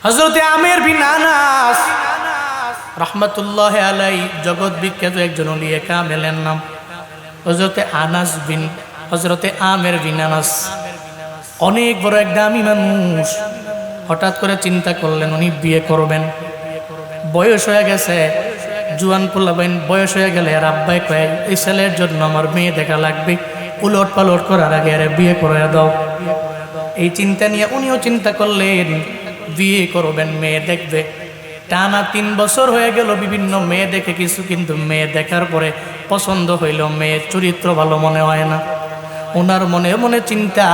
হযরতে আমের বিন আনাস রাহমাতুল্লাহ আলাইহি জগৎ বিখ্যাত একজন ওলিয়ে কামেলের নাম হযরতে আমের বিন আনাস। অনেক বড় এক দামি মানুষ। হঠাৎ করে চিন্তা করলেন উনি বিয়ে করবেন। বয়স হয়ে গেছে, জুয়ান পোলাবেন, বয়স হয়ে গেলে আর আব্বাই কয় এই ছেলের জন্য আমার মেয়ে দেখা লাগবে, উলট পালট করার আগে আরে বিয়ে করে দাও। এই চিন্তা নিয়ে উনিও চিন্তা করলেন বিয়ে করবেন, মেয়ে দেখবে। টানা 3 বছর হয়ে গেল, বিভিন্ন মেয়ে দেখে কিছু, কিন্তু মেয়ে দেখার পরে পছন্দ হইল, মেয়ের চরিত্র ভালো মনে হয় না। ওনার মনে মনে চিন্তা,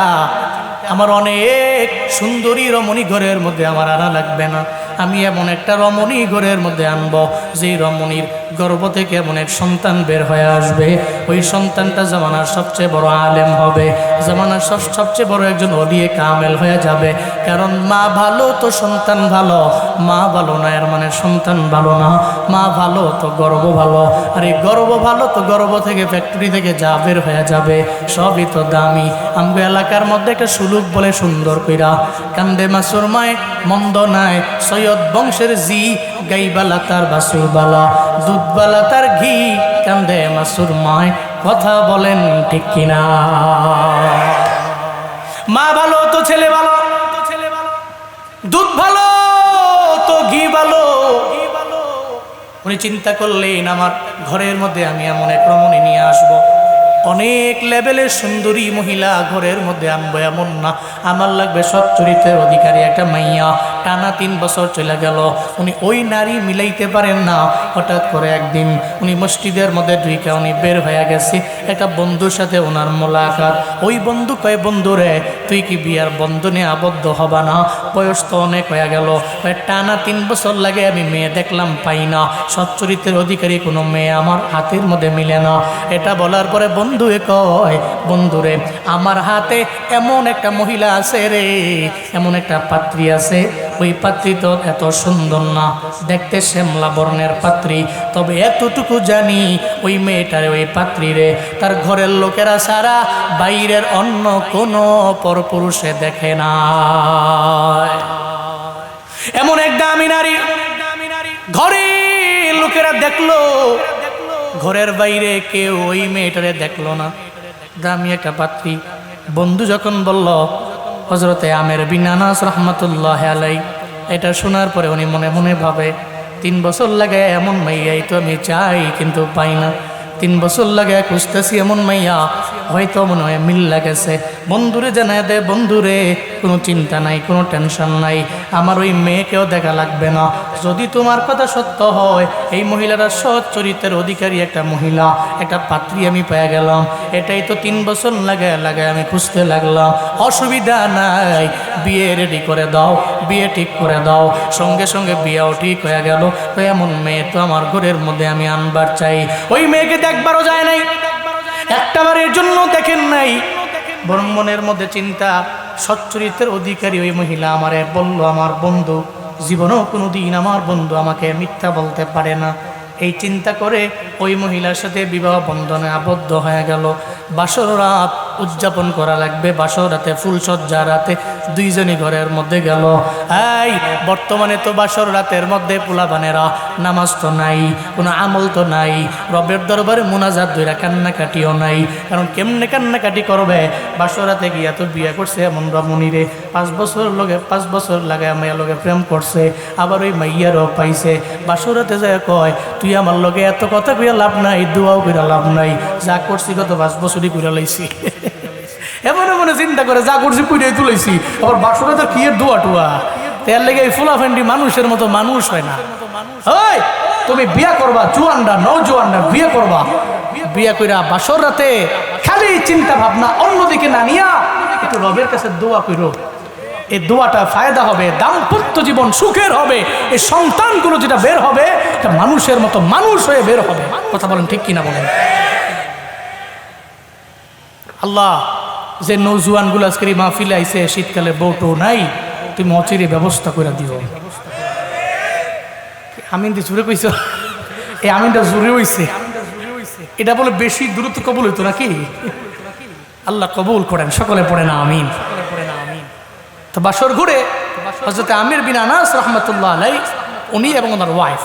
আমার অনেক সুন্দরী রমণী ঘরের মধ্যে আমার আনা লাগবে না, আমি এমন একটা রমণী ঘরের মধ্যে আনবো যেই রমণীর গর্ভ থেকে এমন এক সন্তান বের হয়ে আসবে, ওই সন্তানটা জামানার সবচেয়ে বড় আলেম হবে, জামানার সবচেয়ে বড় একজন ওলিয়ে কামেল হয়ে যাবে। কারণ মা ভালো তো সন্তান ভালো, মা ভালো না এর মানে সন্তান ভালো না, মা ভালো তো গর্ভ ভালো, আর এই গর্ভ ভালো তো গর্ভ থেকে ফ্যাক্টরি থেকে যা বের হয়ে যাবে সবই তো দামি। আমগো এলাকার মধ্যে একটা সুলুক বলে সুন্দর কইরা, কান্দে মাসুর মায় মন্দ নাই, সৈয়দ বংশের জি গাইবালা তার বাসুর বালা, দুধবালা তার ঘি, কান্দে মাসুর মায়, কথা বলেন ঠিক কিনা? মা ভালো তো ছেলে ভালো, দুধ ভালো তো ঘি ভালো। উনি চিন্তা করলেন আমার ঘরের মধ্যে আমি এমন এক রমণী নিয়ে আসবো, অনেক লেভেলের সুন্দরী মহিলা ঘরের মধ্যে আনবো এমন না, আমার লাগবে সৎ চরিত্রের অধিকারী একটা মাইয়া। টানা 3 বছর চলে গেল, উনি ওই নারী মিলাইতে পারেন না। হঠাৎ করে একদিন উনি মসজিদের মধ্যে ঢুকে উনি বের হয়ে গেছে, একটা বন্ধুর সাথে ওনার মোলাকাত। ওই বন্ধু কয়, বন্ধু রে তুই কি বিয়ার বন্ধনে আবদ্ধ হবা না? বয়স তো অনেক হয়ে গেল, টানা 3 বছর লাগে আমি মেয়ে দেখলাম পাই না, সৎ চরিত্রের অধিকারী কোনো মেয়ে আমার হাতের মধ্যে মিলে না। এটা বলার পরে বন্ধুয়ে কয়, বন্ধুরে আমার হাতে এমন একটা মহিলা আছে রে, এমন একটা পাত্রী আছে, ওই পাত্রী তো এত সুন্দর না, দেখতে শ্যামলা বর্ণের পাত্রী, তবে এতটুকু জানি ওই মেয়েটারে, ওই পাত্রীরে তার ঘরের লোকেরা সারা বাইরের অন্য কোনো পরপুরুষে দেখে না। এমন এক দামি নারী ঘরের লোকেরা দেখলো, ঘরের বাইরে কেউ ওই মেয়েটারে দেখলো না, দামি একটা পাত্রী। বন্ধু যখন বলল হযরতে আমের বিন আনাস রাহমাতুল্লাহ আলাইহি, এটা শোনার পরে উনি মনে মনে ভাবে 3 বছর লাগে এমন মাইয়াই তো আমি চাই কিন্তু পাই না, 3 বছর লাগে খুঁজতেছি এমন মাইয়া, হয়তো মনে হয় মিল লাগেছে। বন্ধুরে জানায় দে, বন্ধুরে কোনো চিন্তা নাই, কোনো টেনশন নাই, আমার ওই মেয়েকেও দেখা লাগবে না। যদি তোমার কথা সত্য হয়, এই মহিলারা সৎ চরিত্রের অধিকারী একটা মহিলা, একটা পাত্রী আমি পেয়ে গেলাম, এটাই তো 3 বছর লাগে আমি খুঁজতে লাগলাম, অসুবিধা নাই, বিয়ে রেডি করে দাও, বিয়ে ঠিক করে দাও। সঙ্গে সঙ্গে বিয়েও ঠিক হয়ে গেল। তো এমন মেয়ে তো আমার ঘরের মধ্যে আমি আনবার চাই। ওই মেয়েকে দেখবারও যায় নাই, একটাবারের জন্য দেখেন নাই, বরং মনের মধ্যে চিন্তা, সচ্চরিত্রের অধিকারী ওই মহিলা আমারে বলল আমার বন্ধু, জীবনেও কোনো দিন আমার বন্ধু আমাকে মিথ্যা বলতে পারে না। এই চিন্তা করে ওই মহিলার সাথে বিবাহ বন্ধনে আবদ্ধ হয়ে গেল। বাসর রাত উদযাপন করা লাগবে, বাসর রাতে ফুলসজ্জা রাতে দুইজনই ঘরের মধ্যে গেল। এই বর্তমানে তো বাসর রাতের মধ্যে পোলাবানেরা নামাজ তো নাই, কোনো আমল তো নাই, রবের দরবারে মুনাজাত দইরা কান্নাকাটিও নাই। কারণ কেমনে কান্নাকাটি করবে? বাসর রাতে গিয়া তো বিয়ে করছে এমন রমণীরে 5 বছর লাগায় মাইয়া লগে প্রেম করছে, আবার ওই মাইয়ারও পাইছে। বাসর রাতে যায় কয়, তুই আমার লগে এত কথা কইয়া লাভ নাই, দোয়াও কইরা লাভ নাই, যা করছি কত 5 বছরই কইরা লাইছি। এমন এমন চিন্তা করে যা করছি কইরাই তুলাইছি, আবার বাসর রাতে কি এর দোয়া টুয়া, তার লেগে এই ফুলাফান্ডি মানুষের মতো মানুষ হয় না। ওই তুমি বিয়া করবা, জুয়ানরা নওজোয়ানরা বিয়ে করবা, বিয়া কইরা বাসর রাতে খালি চিন্তা ভাবনা অন্যদিকে না নিয়া একটু রবের কাছে দোয়া কইরো, এই দোয়াটা ফায়দা হবে, দাম্পত্য জীবন সুখের হবে, এই সন্তানগুলো যেটা বের হবে এটা মানুষের মতো মানুষ হয়ে বের হবে। কথা বলেন ঠিক কিনা বলেন? আল্লাহ যে নৌজুয়ানগুলো আজকের এই মাহফিলে আইছে, শীতকালে বউটো নাই, তুমি অচিরে ব্যবস্থা করে দিও। আমিন দি জুড়ে কইছ, এই আমিনটা জুড়ে হইছে, এটা বলে বেশি দ্রুত কবুল হইতো নাকি? আল্লাহ কবুল করেন, সকলে পড়ে না আমিন। তো বাসর ঘুরে হযরত আমির বিন আনাস রাহমাতুল্লাহ আলাইহি উনি এবং ওনার ওয়াইফ,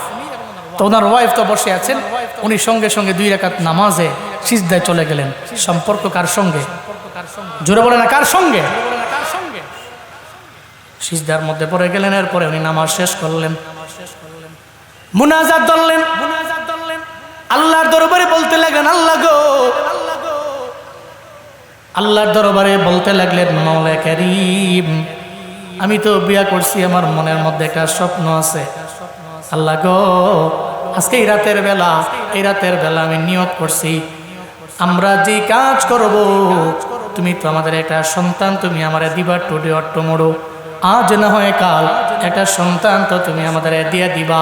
তো ওনার ওয়াইফ তো বসে আছেন, উনি সঙ্গে সঙ্গে 2 রাকাত নামাজে সিজদায় চলে গেলেন। সম্পর্ক কার সঙ্গে? জোরে বলে না, কার সঙ্গে? সিজদার মধ্যে পড়ে গেলেন। এরপরে উনি নামাজ শেষ করলেন, মুনাজাত ধরলেন, আল্লাহর দরবারে বলতে লাগলেন, আল্লাহ গো, আল্লাহর দরবারে বলতে লাগলেন, মাওলা কারীম, আমি তো বিয়া করছি, আমার মনের মধ্যে একটা স্বপ্ন আছে। আল্লাহ গো, আজকে এই রাতের বেলা আমি নিয়ত করছি, আমরা যে কাজ করব, তুমি তো আমাদের একটা সন্তান তুমি আমারে দিবা, টুডে অর টুমরো, আজ না হয় কাল একটা সন্তান তো তুমি আমাদের দিয়ে দিবা।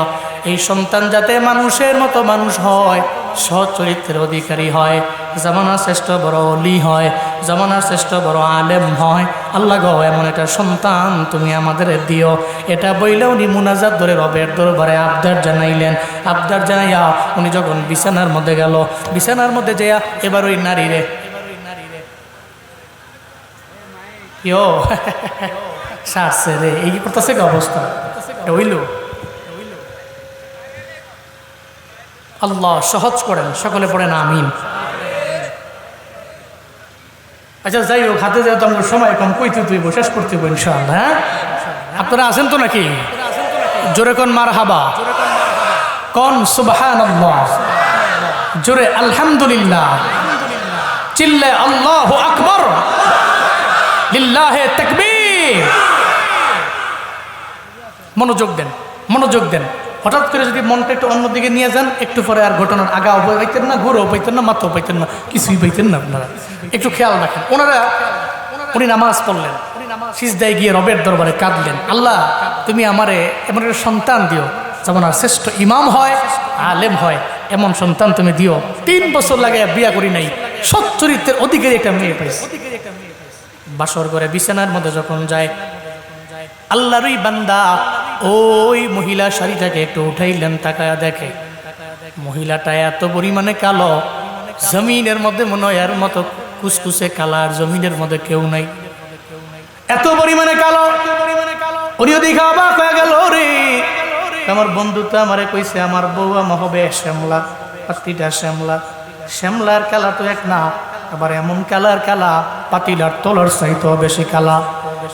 এই সন্তান যাতে মানুষের মতো মানুষ হয়, সৎ চরিত্রের অধিকারী হয়, জামানার শ্রেষ্ঠ বড় ওলি হয়, জামানার শ্রেষ্ঠ বড় আলেম হয়। আল্লাহ গো, এমন একটা সন্তান তুমি আমাদের দিও। এটা বইলে উনি মুনাজাত ধরে রবের দরবারে আবদার জানাইলেন। আবদার জানাইয়া উনি যখন বিছানার মধ্যে গেল, বিছানার মধ্যে যাইয়া এবার ওই নারীরে সারছে রে, এই করতেছে কি অবস্থা হইল। আল্লাহ সহজ করেন, সকলে পড়েন আমিন। আচ্ছা যাই হোক, হাতে যেহেতু আমার সময় কম, কইতে তুই শেষ করতে হইব ইনশাআল্লাহ। হ্যাঁ, আপনারা আছেন তো নাকি? জোরে কোন মারহাবা, কোন সুবহানাল্লাহ, জোরে আলহামদুলিল্লাহ, চিল্লে আল্লাহু আকবার, লিল্লাহে তাকবীর। মনোযোগ দেন, মনোযোগ দেন। হঠাৎ করে যদি মনটা একটু অন্যদিকে নিয়ে যান, একটু পরে আর ঘটনার আগাও পাইতেন না, ঘুরেও পাইতেন না, মাথাও পাইতেন না, কিছুই পাইতেন না। আপনারা একটু খেয়াল রাখেন। উনি নামাজ পড়লেন, সিজদায় গিয়ে রবের দরবারে কাঁদলেন, আল্লাহ তুমি আমারে এমন একটা সন্তান দিও, যেমন আর শ্রেষ্ঠ ইমাম হয়, আলেম হয়, এমন সন্তান তুমি দিও। 3 বছর লাগে বিয়া করি নাই, সৎ চরিত্রের অধিকারী একটা মেয়ে পাইছে। বাসর করে বিছানার মধ্যে যখন যায়, আল্লাহরই বান্দা ওই মহিলা শাড়িটাকে একটু উঠাইলেন, তাকায়া দেখে মহিলাটা এত পরিমাণে কালো, জমিনের মধ্যে মনে হয় এর মতো কুসকুসে কালার জমিনের মধ্যে কেউ নাই, এত পরিমাণে কালো। উনিও দেখা অবাক হয়ে গেল, রে আমার বন্ধু তো আমারে কইছে আমার বউ আমার হবে শ্যামলা, পাতিটা শ্যামলা, শ্যামলার কালা তো এক না, আবার এমন কালার কালা পাতিলার তলার চাইতো বেশি কালা।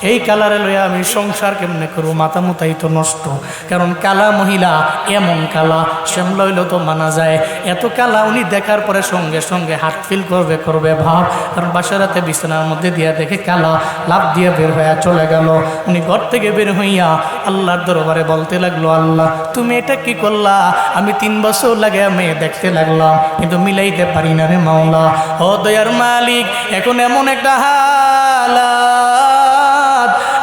এই কালারে লইয়া আমি সংসার কেমনে করবো, মাথা মুতাই তো নষ্ট। কারণ কালা মহিলা এমন কালা, শ্যামলা হইলে তো মানা যায়, এত কালা। উনি দেখার পরে সঙ্গে সঙ্গে হার্ট ফিল করবে ভাব, কারণ বাসারাতে বিছানার মধ্যে দিয়া দেখে কালা, লাভ দিয়ে বের হইয়া চলে গেল। উনি ঘর থেকে বের হইয়া আল্লাহর দরবারে বলতে লাগলো, আল্লাহ তুমি এটা কি করলা? আমি 3 বছর লাগে মেয়ে দেখতে লাগলাম, কিন্তু মিলাইতে পারি না রে মাওলা। ও দয়ার মালিক, এখন এমন একটা হালাত,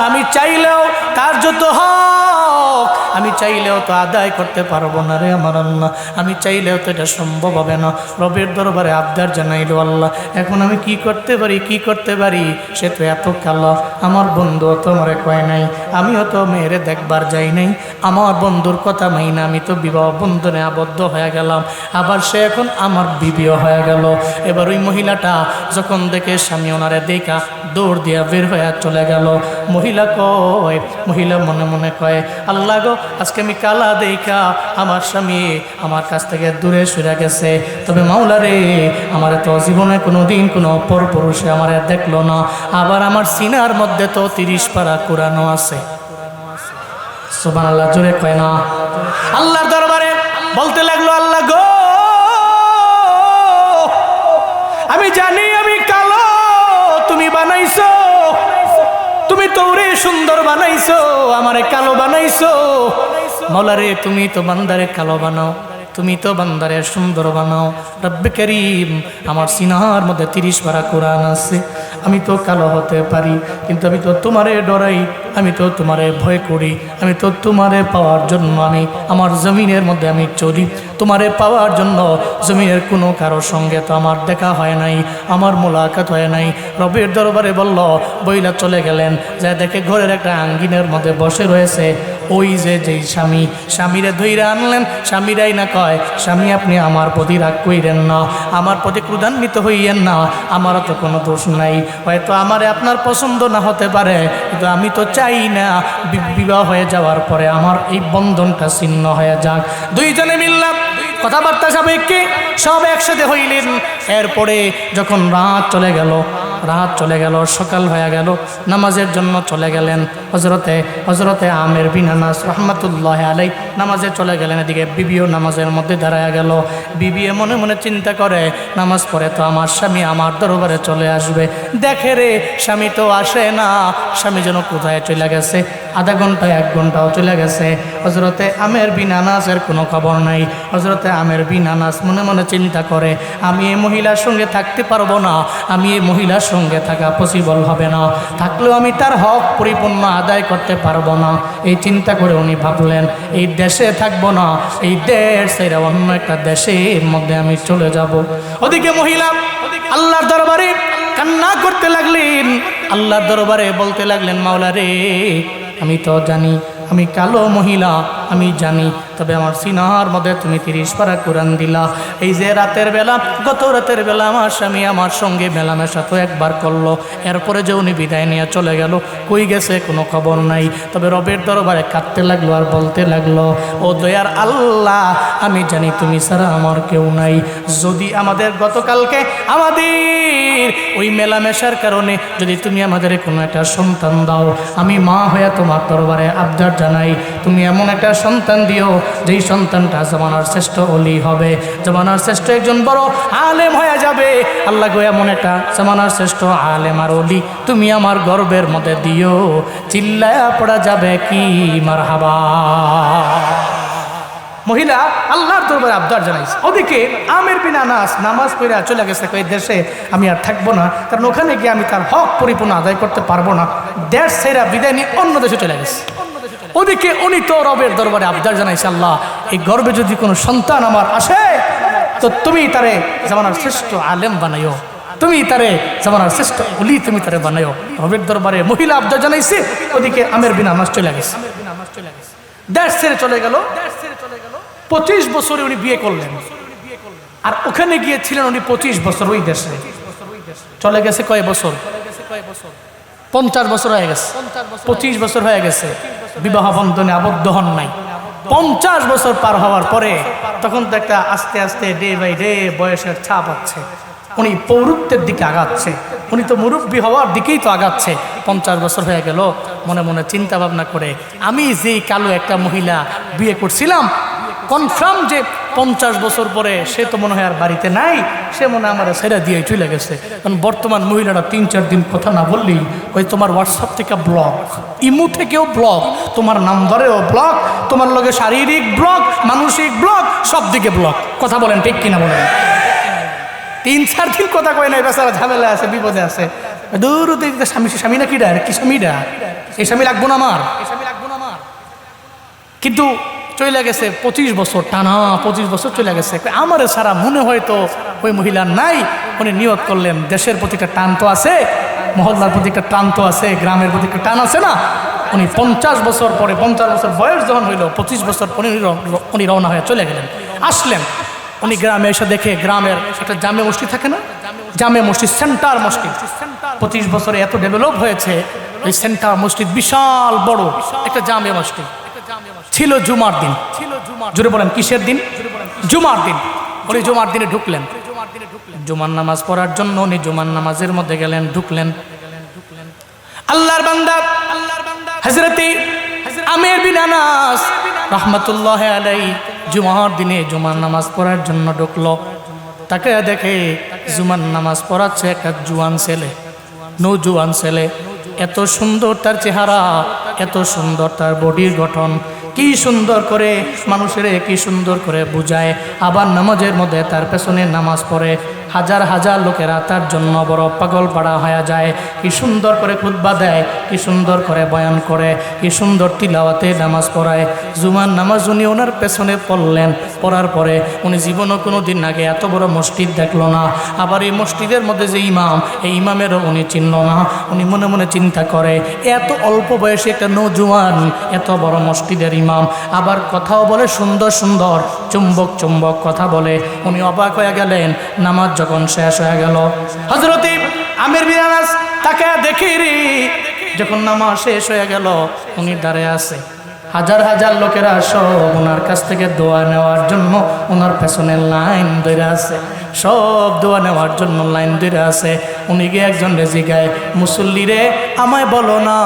আমি চাইলেও তার যত হক আমি চাইলেও তো আদায় করতে পারবো না রে আমার আল্লাহ, আমি চাইলেও তো এটা সম্ভব হবে না। রবের দরবারে আবদার জানাইলো, আল্লাহ এখন আমি কি করতে পারি, কি করতে পারি? সে তো এত কালো, আমার বন্ধু তো আমারে কয় নাই, আমিও তো মেয়েরে দেখবার যাই নাই, আমার বন্ধুর কথা মাইনা আমি তো বিবাহ বন্ধনে আবদ্ধ হয়ে গেলাম, আবার সে এখন আমার বিবিও হয়ে গেল। এবার ওই মহিলাটা যখন দেখে স্বামী ওনারে দেখা দৌড় দিয়া বের হয়ে চলে গেল। মহিলা মনে মনে কয়, আল্লাহ গো, আজকে আমি কালা দেখা আমার স্বামী আমার কাছ থেকে দূরে সরে গেছে, তবে মাওলা রে, আমার তো জীবনে কোনো দিন কোনো পর পুরুষে আমার দেখলো না, আবার আমার সিনার মধ্যে তো 30 পারা কোরআনও আছে। সুবহানাল্লাহ, জোরে কয় না। আল্লাহর দরবারে বলতে লাগলো, আল্লাহ গো, আমি জানি আমি কালো, তুমি বানাইছো, তুমি তোরে সুন্দর বানাইছো, আমারে কালো বানাইছো। মাওলা রে, তুমি তো বান্দারে কালো বানাও, তুমি তো বান্দারে সুন্দর বানাও। রব্বে করিম, আমার সিনার মধ্যে 30 পারা কোরআন আছে, আমি তো কালো হতে পারি, কিন্তু আমি তো তোমারে ডরাই, আমি তো তোমারে ভয় করি, আমি তো তোমারে পাওয়ার জন্য আমি আমার জমিনের মধ্যে আমি চলি, তোমারে পাওয়ার জন্য জমিনের কোনো কারোর সঙ্গে তো আমার দেখা হয় নাই, আমার মোলাকাত হয় নাই। রবের দরবারে বলল, বইলা চলে গেলেন, যা দেখে ঘরের একটা আঙ্গিনের মধ্যে বসে রয়েছে ওই যে যেই স্বামীরে ধইরা আনলেন, স্বামীরাই না কয়, স্বামী আপনি আমার প্রতি রাগ কইরেন না, আমার প্রতি ক্রোধান্বিত হইয়েন না, আমারও তো কোনো দোষ নাই, হয়তো আমারে আপনার পছন্দ না হতে পারে, কিন্তু আমি তো চাই না বিবাহ হয়ে যাওয়ার পরে আমার এই বন্ধনটা ছিন্ন হয়ে যাক। দুইজনে মিললাম, কথাবার্তা সাপেক্ষে সব একসাথে হইলেন। এরপরে যখন রাত চলে গেল, সকাল হয়ে গেল, নামাজের জন্য চলে গেলেন। হজরতে আমের বিন আনাস রহমাতুল্লাহ আলাই নামাজে চলে গেলেন। এদিকে বিবিও নামাজের মধ্যে দাঁড়ায় গেল। বিবিয়ে মনে মনে চিন্তা করে, নামাজ পড়ে তো আমার স্বামী আমার দরবারে চলে আসবে, দেখে রে স্বামী তো আসে না, স্বামী যেন কোথায় চলে গেছে, আধা ঘন্টা 1 ঘন্টাও চলে গেছে, হজরতে আমের বিন আনাসের কোনো খবর নাই। হজরতে আমের বিন আনাস মনে মনে চিন্তা করে, আমি এই মহিলার সঙ্গে থাকতে পারবো না, আমি এই মহিলার সঙ্গে থাকা পসিবল হবে না, থাকলেও আমি তার হক পরিপূর্ণ আদায় করতে পারবো না। এই চিন্তা করে উনি ভাবলেন, এই দেশে থাকবো না, এই দেশ ছেড়ে অন্য একটা দেশের মধ্যে আমি চলে যাব। ওদিকে মহিলা আল্লাহর দরবারে কান্না করতে লাগলেন, আল্লাহর দরবারে বলতে লাগলেন, মাওলা রে, আমি তো জানি আমি কালো মহিলা, আমি জানি, তবে আমার সিনার মধ্যে তুমি 30 পারা কোরআন দিলা। এই যে রাতের বেলা, গত রাতের বেলা আমার স্বামী আমার সঙ্গে মেলামেশা তো একবার করলো, এরপরে যে উনি বিদায় নিয়ে চলে গেল, কই গেছে কোনো খবর নাই। তবে রবের দরবারে কাঁদতে লাগলো আর বলতে লাগলো, ও দয়ার আল্লাহ, আমি জানি তুমি ছাড়া আমার কেউ নাই, যদি আমাদের গতকালকে আমাদের ওই মেলামেশার কারণে যদি তুমি আমাদের কোনো একটা সন্তান দাও, আমি মা হয়ে তোমার দরবারে আবদার জানাই, তুমি এমন একটা সন্তান দিও যেই সন্তানটা জামানার শ্রেষ্ঠ ওলি হবে, জামানার শ্রেষ্ঠ একজন বড় আলেম হয়ে যাবে। আল্লাহ গো, এমন একটা জামানার শ্রেষ্ঠ আলেম আর ওলি তুমি আমার গর্বের মধ্যে দিও, চিল্লায়া পড়া যাবে কি মারহাবা। মহিলা আল্লাহর দরবারে আবদার জানাইছে। ওদিকে আমের বিন আনাস নামাজ পড়ে চলে গেছে, এই দেশে আমি আর থাকবো না, কারণ ওখানে গিয়ে আমি তার হক পরিপূর্ণ আদায় করতে পারবো না, দেশ ছেড়ে বিদায় নিয়ে অন্য দেশে চলে গেছে। ওদিকে উনি তো রবের দরবারে আবদার জানাইছে, আল্লাহ, এই গর্বে যদি কোনো সন্তান আমার আসে, তো তুমি তারে জামানার শ্রেষ্ঠ আলেম বানাইও, তুমি তারে জামানার শ্রেষ্ঠ ওলি তুমি তারে বানাইও। রবের দরবারে মহিলা আবদার জানাইছে, ওদিকে আমের বিন আনাস চলে গেছে, দেশ ছেড়ে চলে গেল। 25 বছরে উনি বিয়ে করলেন, আর ওখানে গিয়েছিলেন উনি 25 বছর ওই দেশে। চলে গেছে কয় বছর? 50 বছর হয়ে গেছে, 25 বছর হয়ে গেছে, বিবাহ বন্ধনে আবদ্ধ হন নাই। 50 বছর পার হওয়ার পরে তখন তো একটা আস্তে আস্তে ডে বাই ডে বয়সের ছাপ আছে, উনি পৌরুত্বের দিকে আগাচ্ছে, উনি তো মুরব্বী হওয়ার দিকেই তো আগাচ্ছে। 50 বছর হয়ে গেল, মনে মনে চিন্তা ভাবনা করে, আমি যেই কালো একটা মহিলা বিয়ে করছিলাম, কনফার্ম যে 50 বছর পরে সে তো মনে হয় আর বাড়িতে নাই, সে মনে হয় আমার ছেড়ে দিয়ে চলে গেছে। কারণ বর্তমান মহিলারা 3-4 দিন কথা না বললেই ওই তোমার হোয়াটসঅ্যাপ থেকে ব্লক, ইমো থেকেও ব্লক, তোমার নাম্বারেও ব্লক, তোমার লগে শারীরিক ব্লক, মানসিক ব্লক, সব দিকে ব্লক। কথা বলেন ঠিক কিনা বলেন? 3-4 দিন কথা কয় নাই, বেচারা ঝামেলা আছে, বিপদে আছে। দূর স্বামী না কিডা, কি স্বামীরা, এই স্বামী লাগবো না আমার, কিন্তু চলে গেছে 25 বছর, টানা 25 বছর চলে গেছে। আমার সারা মনে হয়তো ওই মহিলার নাই। উনি নিয়ত করলেন, দেশের প্রতি একটা টান তো আছে, মহল্লার প্রতি একটা টান তো আছে, গ্রামের প্রতি একটা টান আছে না। উনি 50 বছর পরে, 50 বছর বয়স যখন হইল, 25 বছর পরে উনি রওনা হয়ে চলে গেলেন। আসলেন উনি গ্রামে এসে দেখে, গ্রামের একটা জামে মসজিদ থাকে না, জামে মসজিদ, সেন্টার মসজিদ, 25 বছরে এত ডেভেলপ হয়েছে। এই সেন্টার মসজিদ বিশাল বড় একটা জামে মসজিদ ছিল। জুমার দিন, জোরে বলেন কিসের দিন? জুমার দিন। উনি জুমার দিনে ঢুকলেন, জুমার নামাজ পড়ার জন্য উনি জুমার নামাজের মধ্যে গেলেন, ঢুকলেন। আল্লাহর বান্দা হযরতে আমের বিন আনাস রাহমাতুল্লাহি আলাইহি জুমার দিনে জুমার নামাজ পড়ার জন্য ঢুকলো। তাকে দেখে জুমার নামাজ পড়াচ্ছে একটা জুয়ান ছেলে, নৌজুয়ান ছেলে। এত সুন্দর তার চেহারা, এত সুন্দর তার বডির গঠন, কি সুন্দর করে মানুষের কি সুন্দর করে বুঝায়। আবার নামাজের মধ্যে তার পেছনে নামাজ পড়ে, হাজার হাজার লোকেরা তার জন্য বড় পাগল পাড়া হয়ে যায়। কি সুন্দর করে খুতবা দেয়, কি সুন্দর করে বয়ান করে, কি সুন্দর তিলাওয়াতে নামাজ পড়ায়। জুমার নামাজ উনি ওনার পেছনে পড়লেন, পড়ার পরে উনি জীবনও কোনো দিন আগে এত বড় মসজিদ দেখলো না। আবার এই মসজিদের মধ্যে যে ইমাম, এই ইমামেরও উনি চিনল না। উনি মনে মনে চিন্তা করে, এত অল্প বয়সে একটা নৌজওয়ান এত বড় মসজিদের ইমাম, আবার কথাও বলে সুন্দর সুন্দর চুম্বক চুম্বক কথা বলে। উনি অবাক হয়ে গেলেন। নামাজ যখন শেষ হয়ে গেল, হযরত আমির বিন আনাস তাকে দেখে রে, যখন নামাজ শেষ হয়ে গেল উনি দাঁড়িয়ে আছে। হাজার হাজার লোকেরা সব ওনার কাছ থেকে দোয়া নেওয়ার জন্য ওনার পেছনে লাইন ধরে আছে, সব দোয়া নেওয়ার জন্য লাইন ধরে আছে। উনি গিয়ে একজন জিগায়, মুসল্লি রে আমায় বলো না,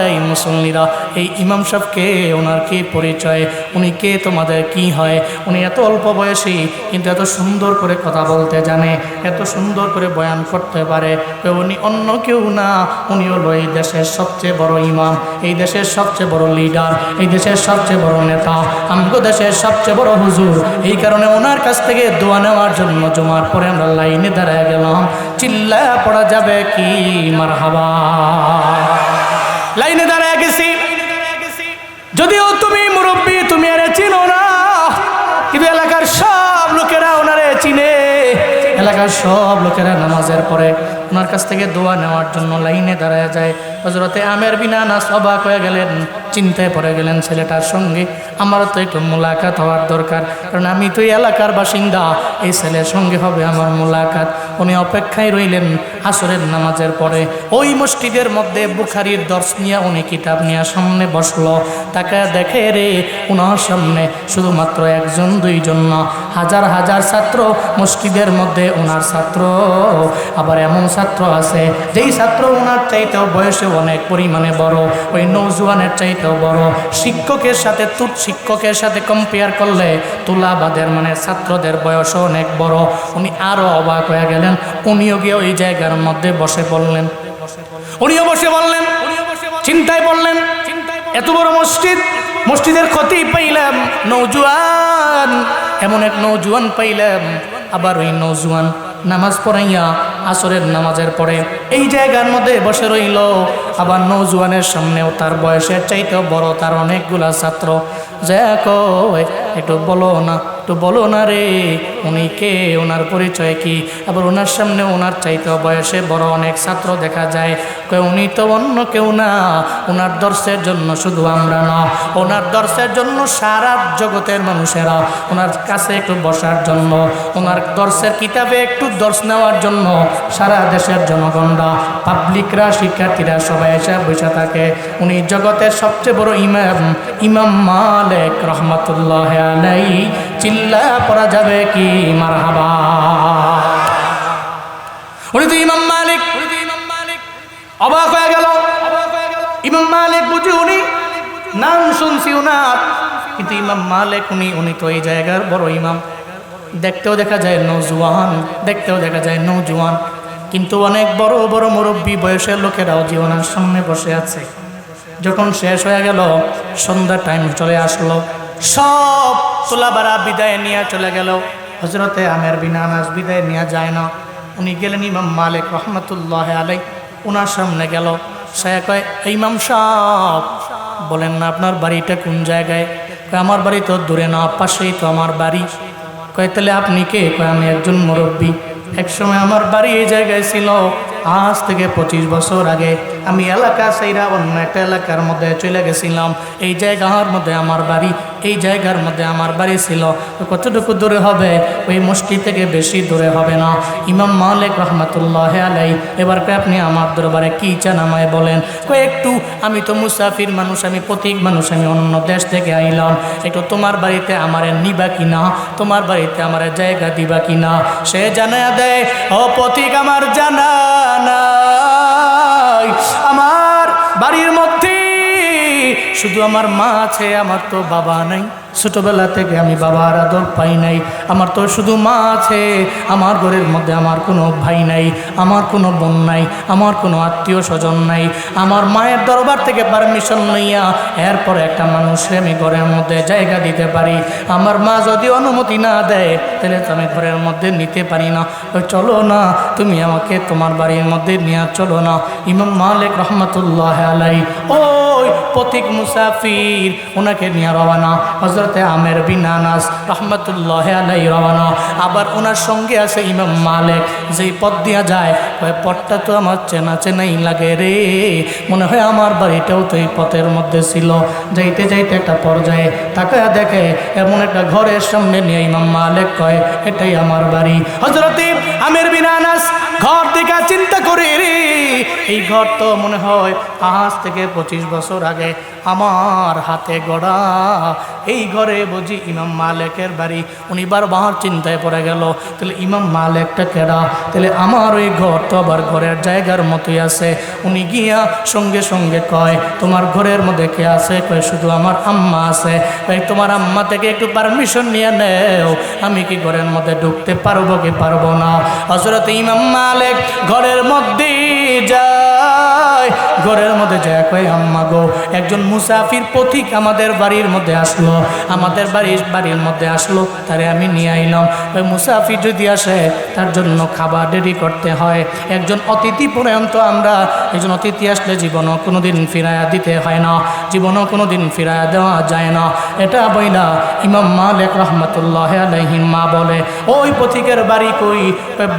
এই মুসল্লিরা এই ইমাম সাহেবকে, ওনার কি পরিচয়, উনি কে, তোমাদের কি হয়? উনি এত অল্প বয়সী কিন্তু এত সুন্দর করে কথা বলতে জানে, এত সুন্দর করে বয়ান করতে পারে। উনি অন্য কেউ না, উনি হলো এই দেশের সবচেয়ে বড় ইমাম, এই দেশের সবচেয়ে বড় লিডার, এই দেশের সবচেয়ে বড় নেতা, আমগো দেশের সবচেয়ে বড় হুজুর। এই কারণে ওনার কাছ থেকে দোয়া নেওয়ার জন্য জুমার পরে আমরা লাইনে দাঁড়ায় গেলাম। চিল্লা পড়া যাবে কি মারহাবা? লাইনে দাঁড়ায় গেছি। যদিও তুমি মুরব্বী, তুমি আরে চিনো না, কিন্তু এলাকার সব লোকেরা ওনারে চিনে। এলাকার সব লোকেরা নামাজের পরে ওনার কাছ থেকে দোয়া নেওয়ার জন্য লাইনে দাঁড়ায় যায়। হযরতে আমির বিন আনাস অবাক হয়ে গেলেন, চিন্তায় পড়ে গেলেন, ছেলেটার সঙ্গে আমার তো একটু মোলাকাত হওয়ার দরকার, কারণ আমি তো এই এলাকার বাসিন্দা, এই ছেলের সঙ্গে হবে আমার মোলাকাত। উনি অপেক্ষায় রইলেন। আসরের নামাজের পরে ওই মসজিদের মধ্যে বুখারীর দর্শ নিয়ে উনি কিতাব নিয়ে সামনে বসলো। তাকে দেখে রে, ওনার সামনে শুধুমাত্র একজন দুইজন না, হাজার হাজার ছাত্র মসজিদের মধ্যে। ওনার ছাত্র, আবার এমন ছাত্র আছে যেই ছাত্র ওনার চাইতেও বয়সে অনেক পরিমাণে বড়, ওই নৌজওয়ানের চাইতেও বড়। শিক্ষকের সাথে শিক্ষকের সাথে কম্পেয়ার করলে তুলাবাদের মানে ছাত্রদের বয়সও অনেক বড়। উনি আরো অবাক হয়ে গেলেন। উনিও গিয়ে ওই জায়গার মধ্যে বসে পড়লেন। উনিও বসে বললেন, চিন্তায় পড়লেন, এত বড় মসজিদ, মসজিদের ক্ষতি পাইলাম, নৌজওয়ান, এমন এক নৌজওয়ান পাইলাম। আবার ওই নৌজওয়ান নামাজ পড়াইয়া আসরের নামাজের পরে এই জায়গার মধ্যে বসে রইল। আবার নৌজওয়ানের সামনেও তার বয়সের চাইতেও বড় তার অনেকগুলা ছাত্র। যা কয়, একটু বলো না, একটু বলো না রে, উনি কে, ওনার পরিচয় কি? আবার ওনার সামনে ওনার চাইতেও বয়সে বড় অনেক ছাত্র দেখা যায়। কয় উনি তো অন্য কেউ না, ওনার দর্শের জন্য শুধু আমরা না, ওনার দর্শের জন্য সারা জগতের মানুষেরা ওনার কাছে একটু বসার জন্য, ওনার দর্শের কিতাবে একটু দর্শ নেওয়ার জন্য সারা দেশের জনগণরা, পাবলিকরা, শিক্ষার্থীরা সবাই এসে বসে থাকে। উনি জগতের সবচেয়ে বড় ইমাম, ইমাম মালিক রহমাতুল্লাহ আলাইহি। চিল্লা পড়া যাবে কি মারহাবা? উনি তো ইমাম মালিক। অবাক হয়ে গেল। ইমাম মালিক বুঝি উনি নাম শুনছি উনার, কিন্তু ইমাম মালিক উনি তো এই জায়গার বড় ইমাম। দেখতেও দেখা যায় নৌজওয়ান, দেখতেও দেখা যায় নৌজওয়ান, কিন্তু অনেক বড় বড় মুরব্বী বয়সের লোকেরাও জীবনের সামনে বসে আছে। যখন শেষ হয়ে গেল, সন্ধ্যা টাইম চলে আসলো, সব তোলাবারা বিদায় নিয়ে চলে গেল। হযরতে আমির বিন আনাস বিদায় নিয়ে যায় না। উনি গেলেন ইমাম মালিক রহমাতুল্লাহ আলাইহি, ওনার সামনে গেল। সে কয়, ইমাম সাহেব বলেন না আপনার বাড়িটা কোন জায়গায়? কয় আমার বাড়ি তো দূরে না, পাশেই তো আমার বাড়ি। কয় তাহলে আপনি কে? কয় আমি একজন মুরব্বী, একসময় আমার বাড়ি এই জায়গায় ছিল, আজ থেকে 25 বছর আগে আমি এলাকা সাইরা অন্য একটা এলাকার মধ্যে চলে গেছিলাম। এই জায়গার মধ্যে আমার বাড়ি, এই জায়গার মধ্যে আমার বাড়ি ছিল। কতটুকু দূরে হবে? ওই মসজিদ থেকে বেশি দূরে হবে না। ইমাম মালিক রহমাতুল্লাহ আলাইহি এবার আপনি আমার দরবারে কি চান আমায় বলেন। কয় একটু, আমি তো মুসাফির মানুষ, আমি পথিক মানুষ, আমি অন্য দেশ থেকে আইলাম, একটু তোমার বাড়িতে আমারে নিবা কিনা, তোমার বাড়িতে আমার জায়গা দিবা কিনা? সে জানা দেয়, ও পথিক আমার জানা নাই, আমার বাড়ির মধ্যে শুধু আমার মা আছে, আমার তো বাবা নাই। ছোটবেলা থেকে আমি বাবার আদর পাই নাই, আমার তো শুধু মা আছে। আমার ঘরের মধ্যে আমার কোনো ভাই নাই, আমার কোনো বোন নাই, আমার কোনো আত্মীয় স্বজন নাই। আমার মায়ের দরবার থেকে পারমিশন লইয়া এরপরে একটা মানুষকে আমি ঘরের মধ্যে জায়গা দিতে পারি। আমার মা যদি অনুমতি না দেয় তাহলে তো আমি ঘরের মধ্যে নিতে পারি না। চলো না, তুমি আমাকে তোমার বাড়ির মধ্যে নিয়ে চলো না। ইমাম মালিক রহমাতুল্লাহ আলাইহি ওই পথিক মুসাফির ওনাকে নিয়ে রওনা হযরতে আমের বিন আনাস রাহমাতুল্লাহি আলাইহি রওনা। আবার ওনার সঙ্গে আছে ইমাম মালিক। যেই পথ দিয়া যায় ওই পথটা তো আমার চেনা চেনাই লাগে রে, মনে হয় আমার বাড়িটাও তো এই পথের মধ্যে ছিল। যাইতে যাইতে একটা পর্যায়ে তাকায় দেখে এমন একটা ঘরের সামনে নিয়ে ইমাম মালিক কয় এটাই আমার বাড়ি। হযরতে আমের বিন আনাস ঘর থেকে চিন্তা করে রে, এই ঘর তো মনে হয় আজ থেকে 25 বছর আগে আমার হাতে গড়া। এই ঘরে বুঝি ইমাম মালিকের বাড়ি। উনি বারবার চিন্তায় পড়ে গেল, তাহলে ইমাম মালিকটা কেডা? তাহলে আমার ওই ঘর তো আবার ঘরের জায়গার মতোই আছে। উনি গিয়া সঙ্গে সঙ্গে কয় তোমার ঘরের মধ্যে কে আছে? কয় শুধু আমার আম্মা আছে। কয় তোমার আম্মা থেকে একটু পারমিশন নিয়ে নেও, আমি কি ঘরের মধ্যে ঢুকতে পারবো কি পারবো না? হযরত ইমাম মালিক ঘরের মধ্যে যায়। ঘরের মধ্যে যায় কয় আম্মা গো, একজন মুসাফির পথিক আমাদের বাড়ির মধ্যে আসলো, আমাদের বাড়ির মধ্যে আসলো, তারে আমি নিয়ে আইলাম। ওই মুসাফির যদি আসে তার জন্য খাবার রেডি করতে হয়। একজন অতিথি পর্যন্ত আমরা, একজন অতিথি আসলে জীবনও কোনোদিন ফিরাইয়া দিতে হয় না, জীবনও কোনোদিন ফিরাইয়া দেওয়া যায় না। এটা বইলা ইমাম মালিক রাহমাতুল্লাহি আলাইহি মা বলে ওই পথিকের বাড়ি কই?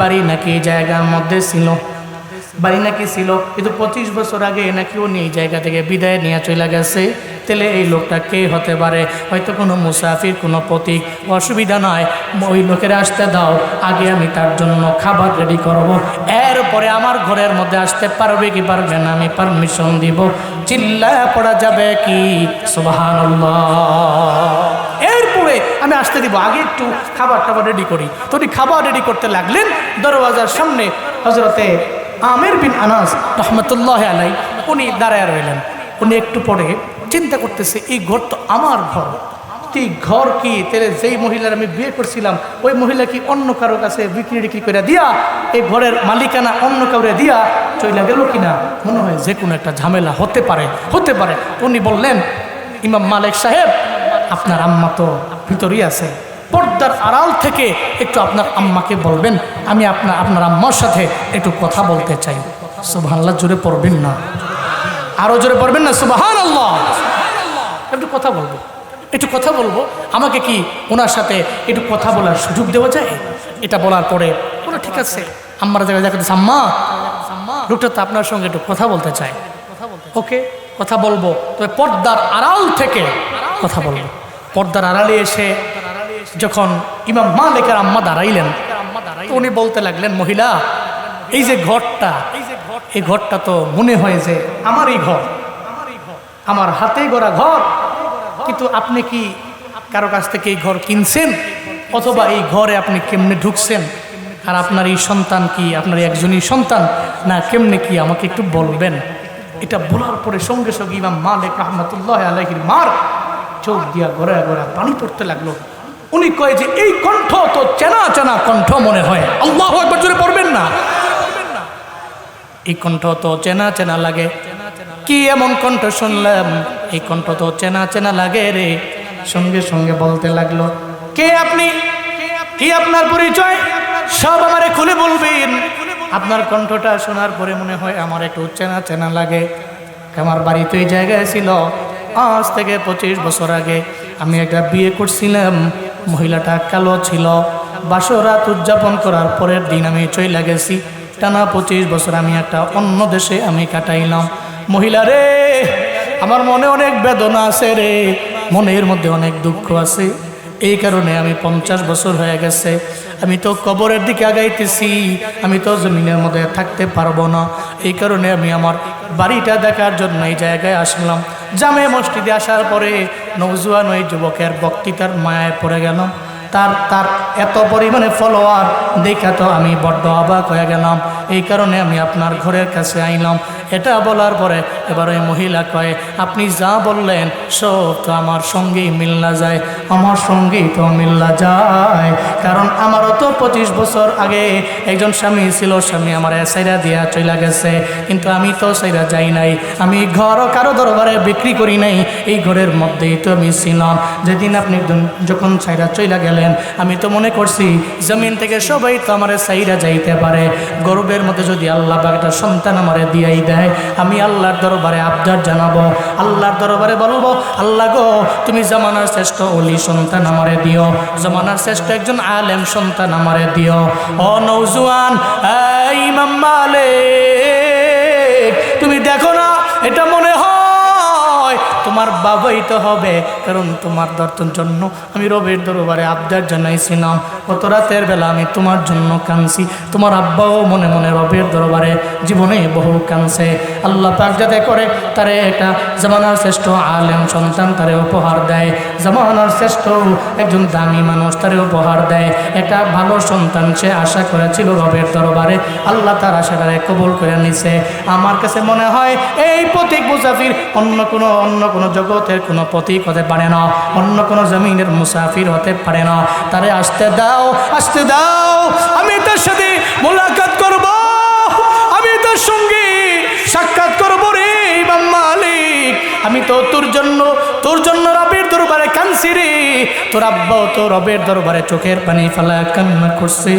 বাড়ি নাকি জায়গার মধ্যে ছিল, বাড়ি নাকি ছিল, কিন্তু 25 বছর আগে নাকি উনি এই জায়গা থেকে বিদায় নিয়ে চলে গেছে। তাহলে এই লোকটা কে হতে পারে? হয়তো কোনো মুসাফির, কোনো পথিক। অসুবিধা নয়, ওই লোকের আসতে দাও, আগে আমি তার জন্য খাবার রেডি করব, এরপরে আমার ঘরের মধ্যে আসতে পারবে কি পারবে না আমি পারমিশন দিব। চিল্লায়া পড়া যাবে কি সুবহানাল্লাহ? এরপরে আমি আসতে দিব, আগে একটু খাবার রেডি করি। তো উনি খাবার রেডি করতে লাগলেন। দরওয়াজার সামনে হযরতে আমের বিন আনাস রাহমাতুল্লাহি আলাইহি উনি দাঁড়ায় রইলেন। উনি একটু পরে চিন্তা করতেছে এই ঘর তো আমার ঘর, এই ঘর কি তাহলে যেই মহিলার আমি বিয়ে করছিলাম ওই মহিলা কি অন্য কারো কাছে বিক্রি করে দিয়া এই ঘরের মালিকানা অন্য কাউরে দিয়া চইলা গেল কিনা? মনে হয় যে কোনো একটা ঝামেলা হতে পারে। উনি বললেন ইমাম মালিক সাহেব, আপনার আম্মা তো ভিতরেই আছে, পর্দার আড়াল থেকে একটু আপনার আম্মাকে বলবেন আমি আপনার আম্মার সাথে একটু কথা বলতে চাই। সুবহানাল্লাহ জোরে পড়বেন না, আরো জোরে পড়বেন না সুবহানাল্লাহ। একটু কথা বলবো, আমাকে কি ওনার সাথে একটু কথা বলার সুযোগ দেওয়া যায়? এটা বলার পরে বলো ঠিক আছে। আম্মার জায়গায় দেখা যাচ্ছে আম্মা, লোকটা তো আপনার সঙ্গে একটু কথা বলতে চায়। ওকে, কথা বলবো, তবে পর্দার আড়াল থেকে কথা বলবো। পর্দার আড়ালে এসে যখন ইমাম মালিকের আম্মা দাঁড়াইলেন, উনি বলতে লাগলেন মহিলা, এই যে ঘরটা, এই ঘরটা তো মনে হয় যে আমারই ঘর, আমার হাতে গড়া ঘর, কিন্তু আপনি কি কারো কাছ থেকে এই ঘর কিনছেন, অথবা এই ঘরে আপনি কেমনে ঢুকছেন, আর আপনার এই সন্তান কি আপনার একজনই সন্তান না কেমনে কি আমাকে একটু বলবেন। এটা বলার পরে সঙ্গে সঙ্গে ইমাম মালিক রাহমাতুল্লাহি আলাইহির মার চোখ দিয়া গড়ায় পানি পড়তে লাগলো। উনি কয় যে এই কণ্ঠ তো চেনা চেনা কণ্ঠ মনে হয়। আল্লাহু আকবার জোরে পড়বেন না? এই কণ্ঠ তো চেনা চেনা লাগে। কি এমন কণ্ঠ শুনলাম, এই কণ্ঠ তো চেনা চেনা লাগে রে। সঙ্গে সঙ্গে বলতে লাগলো, কে আপনি, কি আপনার পরিচয়, সব আমারে খুলে বলবেন। আপনার কণ্ঠটা শোনার পরে মনে হয় আমার একটু চেনা চেনা লাগে। আমার বাড়ি তো এই জায়গায় ছিল, আজ থেকে 25 বছর আগে আমি একটা বিয়ে করছিলাম। মহিলাটা কালো ছিল। বাসরাত উদযাপন করার পরের দিন আমি চইলা গেছি। টানা 25 বছর আমি একটা অন্য দেশে আমি কাটাইলাম। মহিলা রে, আমার মনে অনেক বেদনা আছে রে, মনের মধ্যে অনেক দুঃখ আছে। এই কারণে আমি 50 বছর হয়ে গেছে, আমি তো কবরের দিকে আগাইতেছি, আমি তো জমিনের মধ্যে থাকতে পারবো না। এই কারণে আমি আমার বাড়িটা দেখার জন্য এই জায়গায় আসলাম। জামে মসজিদে আসার পরে নওজোয়ান ওই যুবকের বক্তৃতার মায়ায় পড়ে গেলাম। তার এত পরিমাণে ফলোয়ার দেখা তো আমি বড্ড অবাক হয়ে গেলাম। এই কারণে আমি আপনার ঘরের কাছে আইলাম। এটা বলার পরে এবার ওই মহিলা কয়, আপনি যা বললেন সব তো আমার সঙ্গেই মিল্লা যায়, আমার সঙ্গেই তো মিল্লা যায়। কারণ আমারও তো 25 বছর আগে একজন স্বামী ছিল, স্বামী আমার সাইরা দিয়া চইলা গেছে, কিন্তু আমি তো সাইরা যাই নাই, আমি ঘরও কারো দরবারে বিক্রি করি নাই, এই ঘরের মধ্যেই তো আমি ছিলাম। যেদিন আপনি যখন সাইরা চইলা গেলেন গেলেন। আমি তো মনে করছি জমিন থেকে সবাই তো আমারে সাইরা যাইতে পারে, গর্বের মধ্যে যদি আল্লাহ পাক একটা সন্তান আমারে দিয়াই দেয়, আমি আল্লাহর দরবারে আবদার জানাবো, আল্লাহর দরবারে বলবো, আল্লাহ গো তুমি জামানার শ্রেষ্ঠ ওলি সন্তান আমারে দিও, জামানার শ্রেষ্ঠ একজন আলেম সন্তান আমারে দিও। ও নওজোয়ান, এই ইমাম মালিক, তুমি দেখো না এটা মনে হয় তোমার বাবাই তো হবে, কারণ তোমার দর্শন জন্য আমি রবের দরবারে আবদার জানাইছিলাম। কত রাতের বেলা আমি তোমার জন্য কাঁদছি, তোমার আব্বাও মনে মনে রবের দরবারে জীবনে বহু কাঁদছে। আল্লাহ পাক যাতে করে তারে একটা জামানার শ্রেষ্ঠ আলেম সন্তান তারে উপহার দেয়, জামানার শ্রেষ্ঠ একজন দামি মানুষ তারে উপহার দেয়, একটা ভালো সন্তান সে আশা করেছিল রবের দরবারে, আল্লাহ তার আশাটারে কবুল করে নিছে। আমার কাছে মনে হয় এই পথিক মুসাফির অন্য কোনো জগতের কোনো পথিক হতে পারে না, অন্য কোনো জমিনের মুসাফির হতে পারে না। তারে আসতে দাও, আসতে দাও, আমি তার সাথে মোলাকাত করব, আমি তার সঙ্গে সাক্ষাৎ করব রে ইমাম মালিক। আমি তো তোর জন্য রবের দরবারে কাঁদছি রে, তোর আব্বাও তো রবের দরবারে চোখের পানি ফেলা কান্না করছে।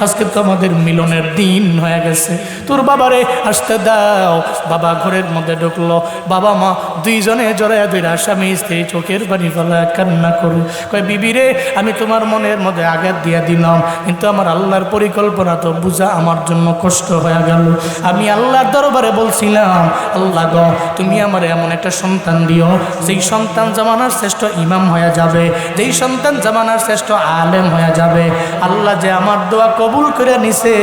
আজকে তো আমাদের মিলনের দিন হয়ে গেছে, তোর বাবারে আসতে দাও। বাবা ঘরের মধ্যে ঢুকলো, বাবা মা দুইজনে জড়াইয়া দুই স্বামী স্ত্রী চোখের পানি ফেলা কান্না করু, কয় বিবি রে আমি তোমার মনের মধ্যে আঘাত দিয়া দিলাম, কিন্তু আমার আল্লাহর পরিকল্পনা তো বুঝা আমার জন্য কষ্ট হয়ে গেল। আমি আল্লাহর দরবারে বলছিলাম, আল্লাহ গো তুমি আমার এমন একটা সন্তান দিও যেই সন্তান জামানার শ্রেষ্ঠ ইমাম হয়ে যাবে, যেই সন্তান জামানার শ্রেষ্ঠ আলেম হয়ে যাবে। আল্লাহ যে আমার দোয়া কবুল করে নিছে,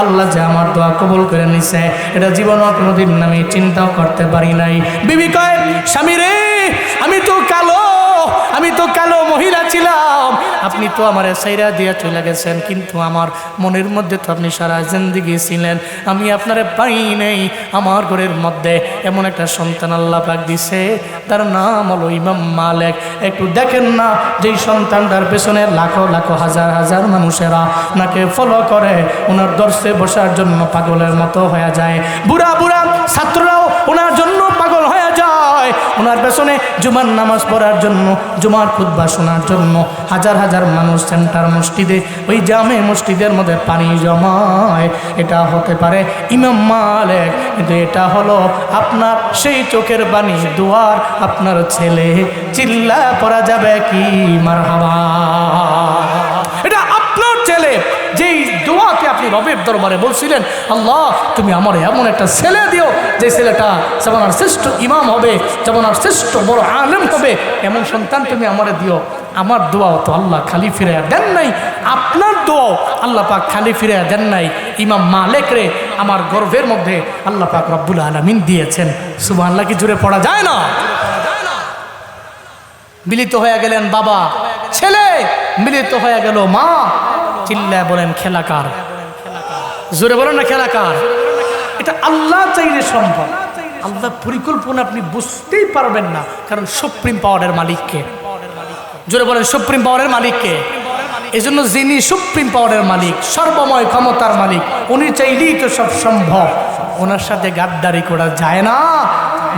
আল্লাহ যে আমার দোয়া কবুল করে নিছে, এটা জীবনে কোনোদিন আমি চিন্তাও করতে পারি নাই। বিবি কয়, স্বামী রে আমি তো কালো মহিলা ছিলাম, আপনি তো আমার সাইরা দিয়ে চলে গেছেন, কিন্তু আমার মনের মধ্যে তো আপনি সারা জিন্দেগি ছিলেন, আমি আপনারে পাই নাই। আমার ঘরের মধ্যে এমন একটা সন্তান আল্লাহ পাক দিছে, তার নাম হলো ইমাম মালিক। একটু দেখেন না, যেই সন্তানটার পেছনে লাখো লাখো হাজার হাজার মানুষেরা ওনাকে ফলো করে, ওনার দর্শে বসার জন্য পাগলের মতো হয়ে যায়, বুড়া ছাত্ররাও ওনার জন্য পাগল হয়ে যায়, ওনার পেছনে জুমার নামাজ পড়ার জন্য, জুমার খুতবা শোনার জন্য হাজার হাজার মানুষ সেন্টার মসজিদে, ওই জামে মসজিদের মধ্যে পানি জমায়। এটা হতে পারে ইমাম মালিক, কিন্তু এটা হলো আপনার সেই চোখের পানি দুয়ার আপনার ছেলে। চিল্লা পড়া যাবে কি মারহাবা? এটা আপনার ছেলে, যেই দোয়াকে আপনি রবের দরবারে বলছিলেন, আল্লাহ তুমি আমার এমন একটা ছেলে দিও যে ছেলেটা জামানার শ্রেষ্ঠ ইমাম হবে, জামানার শ্রেষ্ঠ বড় আলেম হবে, এমন সন্তান তুমি আমারে দিও। আমার দোয়াও তো আল্লাহ খালি ফিরাইয়া দেন নাই, আপনার দোয়াও আল্লাহ পাক খালি ফিরাইয়া দেন নাই। ইমাম মালিক রে আমার গর্ভের মধ্যে আল্লাহ পাক রব্বুল আলামিন দিয়েছেন। সুবহানাল্লাহ কি জোরে পড়া যায় না? মিলিত হয়ে গেলেন বাবা ছেলে, মিলিত হয়ে গেল মা। চিল্লায় বলেন খেলাকার, জোরে বলেন না খেলাকার। এটা আল্লাহ চাইলে সম্ভব, আল্লাহ পরিকল্পনা আপনি বুঝতেই পারবেন না, কারণ সুপ্রিম পাওয়ারের মালিককে। জোরে বলেন সুপ্রিম পাওয়ারের মালিককে। এই জন্য যিনি সুপ্রিম পাওয়ারের মালিক, সর্বময় ক্ষমতার মালিক, উনি চাইলেই তো সব সম্ভব। ওনার সাথে গাদ্দারি করা যায় না,